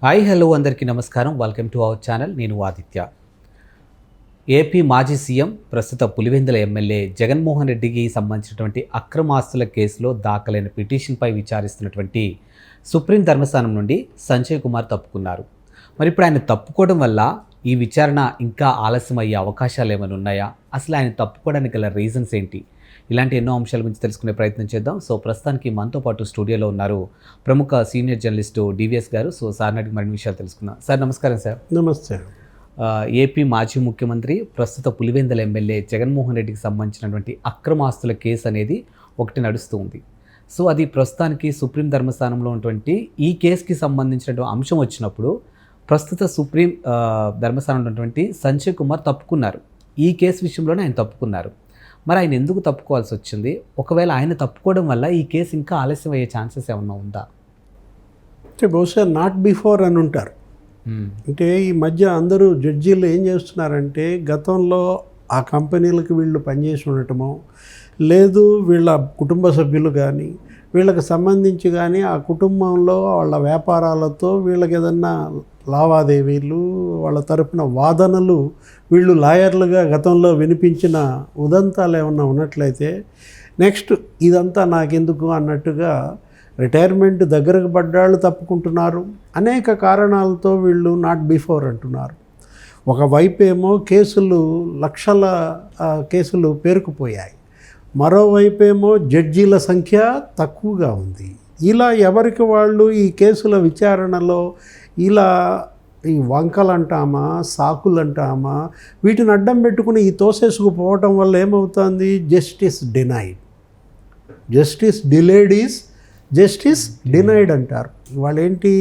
Hi hello అందరికీ నమస్కారం. Welcome to our channel. నేను ఆదిత్య. ఏపీ మాజీ సీఎం ప్రస్తుత పులివెందుల ఎమ్మెల్యే జగన్మోహన్ రెడ్డికి సంబంధించినటువంటి అక్రమాస్తుల కేసులో దాఖలైన పిటిషన్పై విచారిస్తున్నటువంటి సుప్రీం ధర్మస్థానం నుండి సంజయ్ కుమార్ తప్పుకున్నారు. మరి ఇప్పుడు ఆయన తప్పుకోవడం వల్ల ఈ విచారణ ఇంకా ఆలస్యం అయ్యే అవకాశాలు ఏమైనా ఉన్నాయా? అసలు ఆయన తప్పుకోవడానికి గల రీజన్స్ ఏంటి? ఇలాంటి ఎన్నో అంశాల గురించి తెలుసుకునే ప్రయత్నం చేద్దాం. సో ప్రస్తుతానికి మనతో పాటు స్టూడియోలో ఉన్నారు ప్రముఖ సీనియర్ జర్నలిస్టు డివిఎస్ గారు. సో సార్ నాటికి మరిన్ని విషయాలు తెలుసుకుందాం. సార్ నమస్కారం. సార్ నమస్తే. ఏపీ మాజీ ముఖ్యమంత్రి ప్రస్తుత పులివెందుల ఎమ్మెల్యే జగన్మోహన్ రెడ్డికి సంబంధించినటువంటి అక్రమాస్తుల కేసు అనేది ఒకటి నడుస్తూ ఉంది. సో అది ప్రస్తుతానికి సుప్రీం ధర్మస్థానంలో ఉన్నటువంటి ఈ కేసుకి సంబంధించినటువంటి అంశం వచ్చినప్పుడు ప్రస్తుత సుప్రీం ధర్మస్థానంలో ఉన్నటువంటి సంజయ్ కుమార్ తప్పుకున్నారు. ఈ కేసు విషయంలోనే ఆయన తప్పుకున్నారు. మరి ఆయన ఎందుకు తప్పుకోవాల్సి వచ్చింది? ఒకవేళ ఆయన తప్పుకోవడం వల్ల ఈ కేసు ఇంకా ఆలస్యం అయ్యే ఛాన్సెస్ ఏమన్నా ఉందా? అంటే బహుశా నాట్ బిఫోర్ అని ఉంటారు. అంటే ఈ మధ్య అందరూ జడ్జీలు ఏం చేస్తున్నారంటే గతంలో ఆ కంపెనీలకు వీళ్ళు పనిచేసి ఉండటమో లేదు వీళ్ళ కుటుంబ సభ్యులు కానీ వీళ్ళకి సంబంధించి కానీ ఆ కుటుంబంలో వాళ్ళ వ్యాపారాలతో వీళ్ళకి ఏదన్నా లావాదేవీలు వాళ్ళ తరపున వాదనలు వీళ్ళు లాయర్లుగా గతంలో వినిపించిన ఉదంతాలు ఏమన్నా ఉన్నట్లయితే నెక్స్ట్ ఇదంతా నాకెందుకు అన్నట్టుగా రిటైర్మెంట్ దగ్గరకు పడ్డాళ్ళు తప్పుకుంటున్నారు. అనేక కారణాలతో వీళ్ళు నాట్ బిఫోర్ అంటున్నారు. ఒకవైపు ఏమో కేసులు లక్షల కేసులు పేరుకుపోయాయి, మరోవైపు ఏమో జడ్జీల సంఖ్య తక్కువగా ఉంది. ఇలా ఎవరికి వాళ్ళు ఈ కేసుల విచారణలో ఇలా ఈ వంకలంటామా సాకులంటామా వీటిని అడ్డం పెట్టుకుని ఈ తోసేసుకుపోవటం వల్ల ఏమవుతుంది? Justice denied. Justice delayed is justice denied అంటారు. ఇవాళ ఏంటి?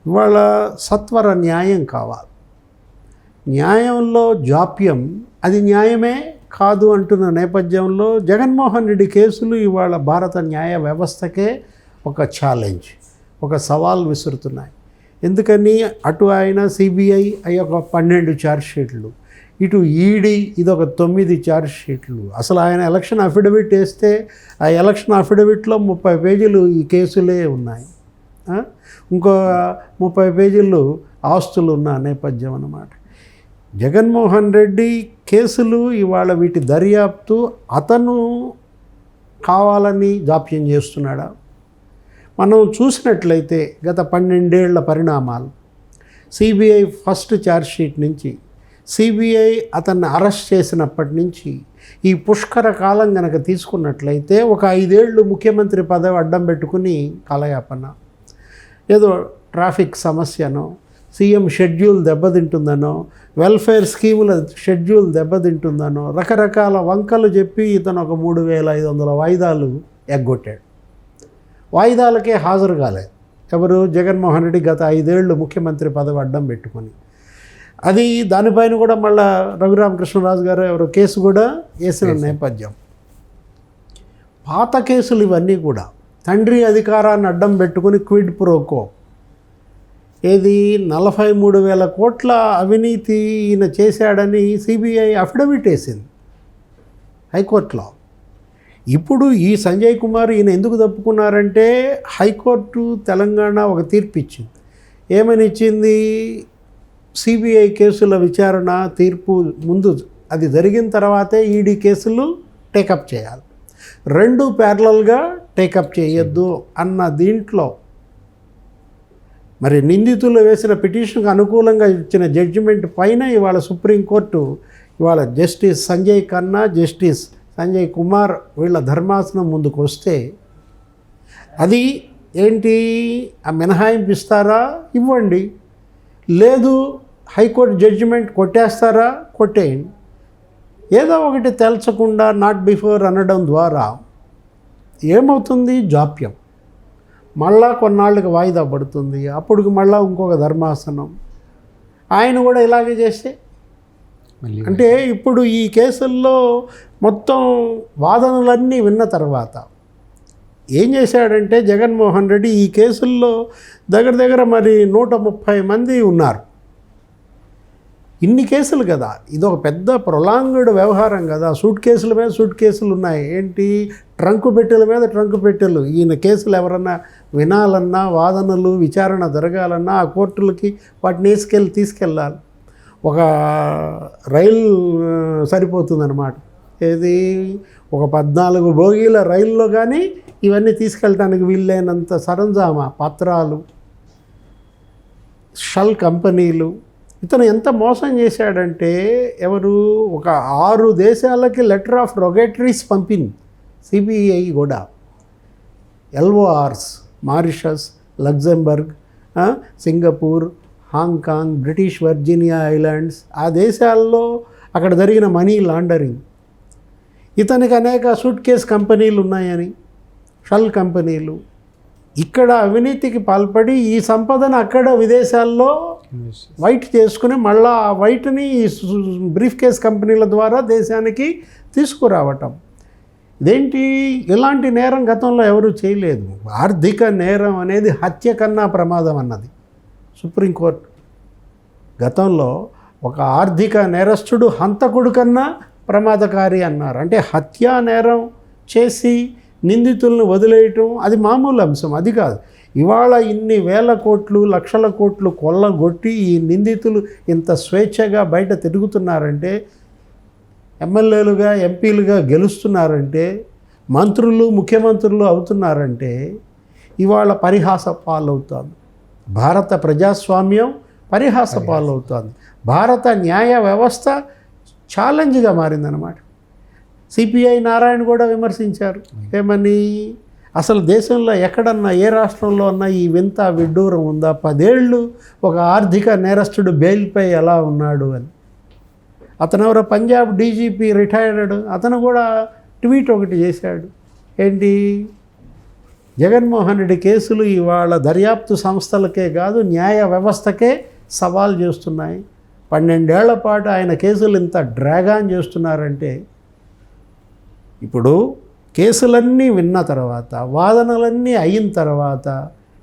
ఇవాళ సత్వర న్యాయం కావాలి. న్యాయంలో జాప్యం అది న్యాయమే కాదు అంటున్న నేపథ్యంలో జగన్మోహన్ రెడ్డి కేసులు ఇవాళ భారత న్యాయ వ్యవస్థకే ఒక ఛాలెంజ్, ఒక సవాల్ విసురుతున్నాయి. ఎందుకని అటు ఆయన సిబిఐ ఒక 12 ఛార్జ్షీట్లు, ఇటు ఈడీ ఇదొక 9 ఛార్జ్షీట్లు. అసలు ఆయన ఎలక్షన్ అఫిడవిట్ వేస్తే ఆ ఎలక్షన్ అఫిడవిట్లో 30 పేజీలు ఈ కేసులే ఉన్నాయి. ఇంకో 30 పేజీలు ఆస్తులు ఉన్న నేపథ్యం అన్నమాట. జగన్మోహన్ రెడ్డి కేసులు ఇవాళ వీటి దర్యాప్తు అతను కావాలని జాప్యం చేస్తున్నాడా? మనం చూసినట్లయితే గత 12 ఏళ్ల పరిణామాలు సిబిఐ ఫస్ట్ ఛార్జ్షీట్ నుంచి సిబిఐ అతన్ని అరెస్ట్ చేసినప్పటి నుంచి ఈ పుష్కర కాలం కనుక తీసుకున్నట్లయితే ఒక 5 ఏళ్ళు ముఖ్యమంత్రి పదవి అడ్డం పెట్టుకుని కాలయాపన, ఏదో ట్రాఫిక్ సమస్యనో సీఎం షెడ్యూల్ దెబ్బతింటుందనో వెల్ఫేర్ స్కీముల షెడ్యూల్ దెబ్బతింటుందనో రకరకాల వంకలు చెప్పి ఇతను ఒక 3500 వాయిదాలు ఎగ్గొట్టాడు. వాయిదాలకే హాజరు కాలేదు ఎవరు? జగన్మోహన్ రెడ్డి గత 5 ఏళ్ళు ముఖ్యమంత్రి పదవి అడ్డం పెట్టుకొని. అది దానిపైన కూడా మళ్ళా రఘురామకృష్ణరాజు గారు ఎవరో కేసు కూడా వేసిన నేపథ్యం. పాత కేసులు ఇవన్నీ కూడా తండ్రి అధికారాన్ని అడ్డం పెట్టుకుని క్విడ్ ప్రోకో ఏది 43,000 కోట్ల అవినీతి ఈయన చేశాడని సిబిఐ అఫిడవిట్ వేసింది హైకోర్టులో. ఇప్పుడు ఈ సంజయ్ కుమార్ ఈయన ఎందుకు తప్పుకున్నారంటే హైకోర్టు తెలంగాణ ఒక తీర్పు ఇచ్చింది. ఏమని ఇచ్చింది? సిబిఐ కేసుల విచారణ తీర్పు ముందు అది జరిగిన తర్వాతే ఈడీ కేసులు టేకప్ చేయాలి, 2 ప్యారలల్గా టేకప్ చేయొద్దు అన్న దీంట్లో మరి నిందితులు వేసిన పిటిషన్కి అనుకూలంగా ఇచ్చిన జడ్జిమెంట్ పైన ఇవాళ సుప్రీంకోర్టు ఇవాళ జస్టిస్ సంజయ్ ఖన్నా, జస్టిస్ సంజయ్ కుమార్ వీళ్ళ ధర్మాసనం ముందుకు వస్తే అది ఏంటి? ఆ మినహాయింపు ఇస్తారా? ఇవ్వండి. లేదు హైకోర్టు జడ్జిమెంట్ కొట్టేస్తారా? కొట్టేయండి. ఏదో ఒకటి తేల్చకుండా నాట్ బిఫోర్ అనడం ద్వారా ఏమవుతుంది? జాప్యం. మళ్ళా కొన్నాళ్ళకి వాయిదా పడుతుంది. అప్పుడు మళ్ళా ఇంకొక ధర్మాసనం. ఆయన కూడా ఇలాగే చేస్తే అంటే ఇప్పుడు ఈ కేసుల్లో మొత్తం వాదనలన్నీ విన్న తర్వాత ఏం చేశాడంటే జగన్మోహన్ రెడ్డి ఈ కేసుల్లో దగ్గర మరి 130 మంది ఉన్నారు. ఇన్ని కేసులు కదా, ఇదొక పెద్ద ప్రొలాంగ్డ్ వ్యవహారం కదా. సూట్ కేసుల మీద సూట్ కేసులు ఉన్నాయి. ఏంటి? ట్రంకు పెట్టెల మీద ట్రంకు పెట్టెలు. ఈయన కేసులు ఎవరన్నా వినాలన్నా, వాదనలు విచారణ జరగాలన్నా ఆ కోర్టులకి వాటిని తీసుకెళ్ళాలి. ఒక రైలు సరిపోతుందన్నమాట. ఏది ఒక 14 బోగీల రైల్లో కానీ ఇవన్నీ తీసుకెళ్ళటానికి వీలైనంత సరంజామా, పత్రాలు, షల్ కంపెనీలు. ఇతను ఎంత మోసం చేశాడంటే ఎవరు ఒక 6 దేశాలకి లెటర్ ఆఫ్ రొగేటరీస్ పంపింది సిబిఐ కూడా. LORs Mauritius, Luxembourg, Singapore, Hong Kong, British Virginia islands, ఆ దేశాల్లో అక్కడ జరిగిన మనీ లాండరింగ్. ఇతనికి అనేక సూట్ కేస్ కంపెనీలు ఉన్నాయని, షల్ కంపెనీలు. ఇక్కడ అవినీతికి పాల్పడి ఈ సంపదను అక్కడ విదేశాల్లో వైట్ చేసుకుని మళ్ళా ఆ వైట్ని బ్రీఫ్ కేస్ కంపెనీల ద్వారా దేశానికి తీసుకురావటం. ఇదేంటి, ఇలాంటి నేరం గతంలో ఎవరు చేయలేదు. ఆర్థిక నేరం అనేది హత్య కన్నా ప్రమాదం అన్నది సుప్రీంకోర్టు. గతంలో ఒక ఆర్థిక నేరస్తుడు హంతకుడు కన్నా ప్రమాదకారి అన్నారు. అంటే హత్యా నేరం చేసి నిందితులను వదిలేయటం అది మామూలు అంశం, అది కాదు. ఇవాళ ఇన్ని వేల కోట్లు, లక్షల కోట్లు కొల్లగొట్టి ఈ నిందితులు ఇంత స్వేచ్ఛగా బయట తిరుగుతున్నారంటే, ఎమ్మెల్యేలుగా, ఎంపీలుగా గెలుస్తున్నారంటే, మంత్రులు, ముఖ్యమంత్రులు అవుతున్నారంటే ఇవాళ పరిహాస పాలవుతుంది. భారత ప్రజాస్వామ్యం పరిహాస పాలవుతుంది. భారత న్యాయ వ్యవస్థ ఛాలెంజ్గా మారిందన్నమాట. సిపిఐ నారాయణ కూడా విమర్శించారు. ఏమని, అసలు దేశంలో ఎక్కడన్నా ఏ రాష్ట్రంలో అన్నా ఈ వింత విడ్డూరం ఉందా? 10 ఏళ్ళు ఒక ఆర్థిక నేరస్తుడు బెయిల్పై ఎలా ఉన్నాడు అని. అతను ఎవరో పంజాబ్ డీజీపీ రిటైర్డ్, అతను కూడా ట్వీట్ ఒకటి చేశాడు. ఏంటి, జగన్మోహన్ రెడ్డి కేసులు ఇవాళ దర్యాప్తు సంస్థలకే కాదు న్యాయ వ్యవస్థకే సవాల్ చేస్తున్నాయి. 12 ఏళ్ల పాటు ఆయన కేసులు ఇంత డ్రాగాన్ చేస్తున్నారంటే, ఇప్పుడు కేసులన్నీ విన్న తర్వాత, వాదనలన్నీ అయిన తర్వాత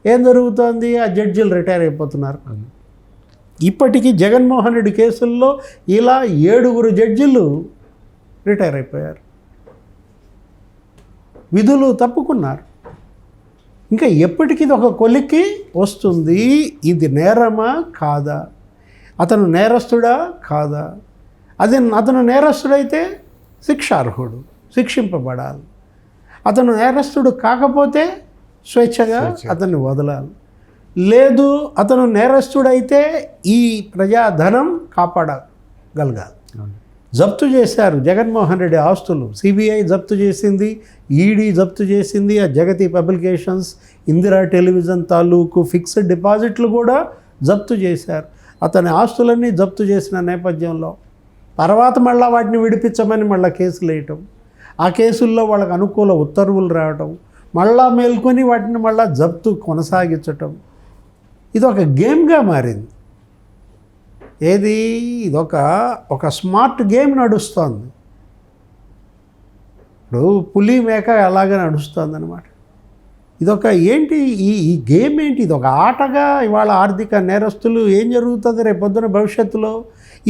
ఏం జరుగుతోంది? ఆ జడ్జిలు రిటైర్ అయిపోతున్నారు. ఇప్పటికీ జగన్మోహన్ రెడ్డి కేసుల్లో ఇలా 7 జడ్జిలు రిటైర్ అయిపోయారు, విధులు తప్పుకున్నారు. ఇంకా ఎప్పటికీ ఇది ఒక కొలిక్కి వస్తుంది. ఇది నేరమా కాదా? అతను నేరస్తుడా కాదా? అతను నేరస్తుడైతే శిక్షార్హుడు, శిక్షింపబడాలి. అతను నేరస్తుడు కాకపోతే స్వేచ్ఛగా అతన్ని వదలాలి. లేదు, అతను నేరస్తుడైతే ఈ ప్రజాధనం కాపాడగలగాలి. జప్తు చేశారు జగన్మోహన్ రెడ్డి ఆస్తులు. సిబిఐ జప్తు చేసింది, ఈడీ జప్తు చేసింది. ఆ జగతి పబ్లికేషన్స్, ఇందిరా టెలివిజన్ తాలూకు ఫిక్స్డ్ డిపాజిట్లు కూడా జప్తు చేశారు. అతని ఆస్తులన్నీ జప్తు చేసిన నేపథ్యంలో తర్వాత మళ్ళీ వాటిని విడిపించమని మళ్ళీ కేసులు వేయటం, ఆ కేసుల్లో వాళ్ళకు అనుకూల ఉత్తర్వులు రావటం, మళ్ళా మేల్కొని వాటిని మళ్ళీ జప్తు కొనసాగించటం, ఇది ఒక గేమ్గా మారింది. ఏది, ఇదొక స్మార్ట్ గేమ్ నడుస్తోంది. ఇప్పుడు పులి మేక అలాగే నడుస్తుంది అనమాట. ఇదొక ఏంటి, ఈ గేమ్ ఏంటి? ఇది ఒక ఆటగా ఇవాళ ఆర్థిక నేరస్తులు ఏం జరుగుతుంది రేపొద్దున భవిష్యత్తులో,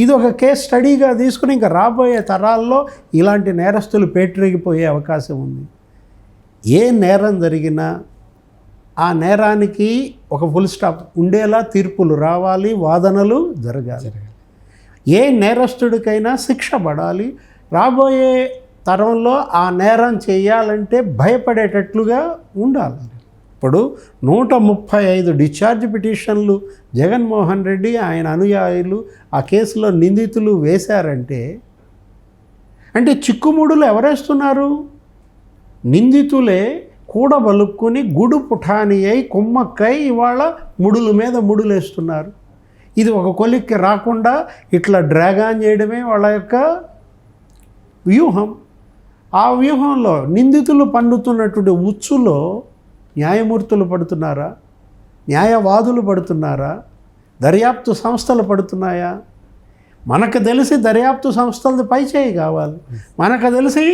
ఇది ఒక కేస్ స్టడీగా తీసుకుని ఇంకా రాబోయే తరాల్లో ఇలాంటి నేరస్తులు పేటరేగిపోయే అవకాశం ఉంది. ఏ నేరం జరిగినా ఆ నేరానికి ఒక ఫుల్ స్టాప్ ఉండేలా తీర్పులు రావాలి, వాదనలు జరగాలి. ఏ నేరస్తుడికైనా శిక్ష పడాలి. రాబోయే తరంలో ఆ నేరం చేయాలంటే భయపడేటట్లుగా ఉండాలి. ఇప్పుడు 135 డిశ్చార్జ్ పిటిషన్లు జగన్మోహన్ రెడ్డి ఆయన అనుయాయులు ఆ కేసులో నిందితులు వేశారంటే, అంటే చిక్కుముడులు ఎవరేస్తున్నారు? నిందితులే కూడబలుక్కుని గుడు పుఠాని అయి కుమ్మక్కై ఇవాళ ముడుల మీద ముడులేస్తున్నారు. ఇది ఒక కొలిక్కి రాకుండా ఇట్లా డ్రాగాన్ చేయడమే వాళ్ళ యొక్క వ్యూహం. ఆ వ్యూహంలో నిందితులు పన్నుతున్నటువంటి ఉచ్చులో న్యాయమూర్తులు పడుతున్నారా? న్యాయవాదులు పడుతున్నారా? దర్యాప్తు సంస్థలు పడుతున్నాయా? మనకు తెలిసి దర్యాప్తు సంస్థలది పైచేయి కావాలి, మనకు తెలిసి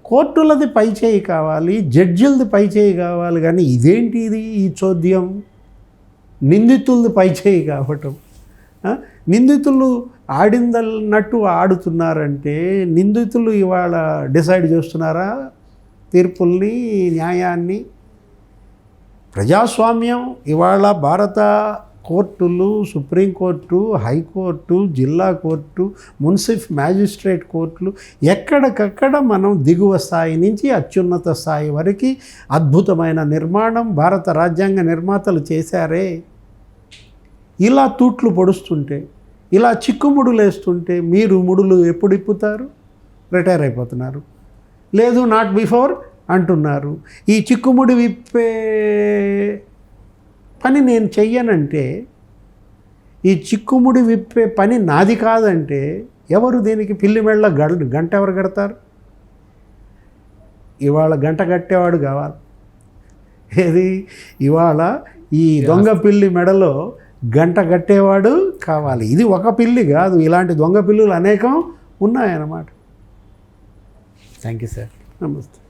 కోర్టులది పైచేయి కావాలి, జడ్జిలది పైచేయి కావాలి. కానీ ఇదేంటి ఇది, ఈ చోద్యం? నిందితులది పైచేయి కావటం. నిందితులు ఆడిందన్నట్టు ఆడుతున్నారంటే నిందితులు ఇవాళ డిసైడ్ చేస్తున్నారా తీర్పుల్ని, న్యాయాన్ని? ప్రజాస్వామ్యం ఇవాళ భారత కోర్టులు, సుప్రీంకోర్టు, హైకోర్టు, జిల్లా కోర్టు, మున్సిఫ్ మ్యాజిస్ట్రేట్ కోర్టులు ఎక్కడికక్కడ మనం దిగువ స్థాయి నుంచి అత్యున్నత స్థాయి వరకు అద్భుతమైన నిర్మాణం భారత రాజ్యాంగ నిర్మాతలు చేశారే. ఇలా తూట్లు పొడుస్తుంటే, ఇలా చిక్కుముడులు వేస్తుంటే మీరు ముడులు ఎప్పుడు ఇప్పుతారు? రిటైర్ అయిపోతున్నారు. లేదు నాట్ బిఫోర్ అంటున్నారు. ఈ చిక్కుముడి విప్పే పని నేను చెయ్యనంటే, ఈ చిక్కుముడి విప్పే పని నాది కాదంటే ఎవరు దీనికి పిల్లి మెళ్ళ గంట ఎవరు కడతారు? ఇవాళ గంట కట్టేవాడు కావాలి. ఏది ఇవాళ ఈ దొంగ పిల్లి మెడలో గంట కట్టేవాడు కావాలి. ఇది ఒక పిల్లి కాదు, ఇలాంటి దొంగ పిల్లులు అనేకం ఉన్నాయన్నమాట. Thank you sir. నమస్తే.